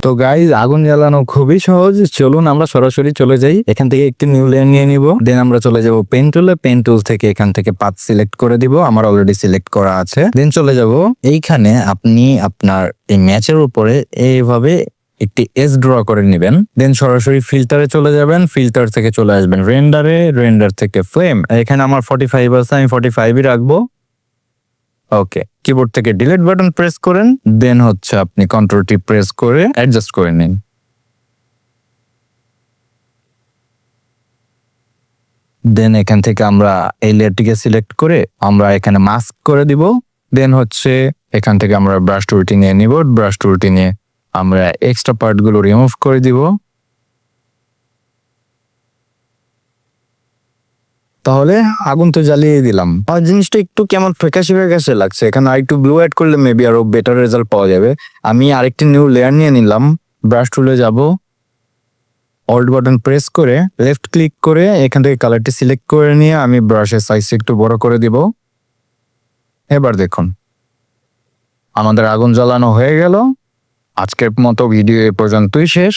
তো গাইজ, আগুন জ্বালানো খুবই সহজ। চলুন আমরা সরাসরি চলে যাই। এখান থেকে একটি নিউ লেয়ার নিয়ে নিব, দেন আমরা চলে যাব পেন টুলে। পেন টুল থেকে এখান থেকে পাথ সিলেক্ট করে দিব, আমার অলরেডি সিলেক্ট করা আছে। দেন চলে যাব এইখানে, আপনি আপনার এই ম্যাচের উপরে এইভাবে একটি এজ ড্র করে নেবেন। দেন সরাসরি ফিল্টারে চলে যাবেন, ফিল্টার থেকে চলে আসবেন রেন্ডারে, রেন্ডার থেকে ফ্লেম। এখানে আমার 45 আছে, আমি 45ই রাখবো। ওকে, কিবোর্ড থেকে ডিলিট বাটন প্রেস করেন, দেন হচ্ছে আপনি কন্ট্রোল টি প্রেস করে অ্যাডজাস্ট করে নিন। দেন এখান থেকে আমরা এই লেয়ারটিকে সিলেক্ট করে আমরা এখানে মাস্ক করে দিব। দেন হচ্ছে এখান থেকে আমরা ব্রাশ টুলটি নিয়ে নিব, ব্রাশ টুলটি নিয়ে আমরা এক্সট্রা পার্ট গুলো রিমুভ করে দিব। তাহলে আগুন তো জ্বালিয়ে দিলাম, আর জিনিসটা একটু কেমন ফ্যাকাশে ফ্যাকাশে লাগছে। এখানে আরেকটু ব্লু অ্যাড করলে মেবি আরো বেটার রেজাল্ট পাওয়া যাবে। আমি আরেকটি নিউ লেয়ার নিয়ে নিলাম, ব্রাশ টুলে যাব, অল্ট বাটন প্রেস করে লেফট ক্লিক করে এখান থেকে কালারটি সিলেক্ট করে নিয়ে আমি ব্রাশের সাইজ একটু বড় করে দিব। এবার দেখুন আমাদের আগুন জ্বালানো হয়ে গেল। আজকের মতো ভিডিও এ পর্যন্তই শেষ।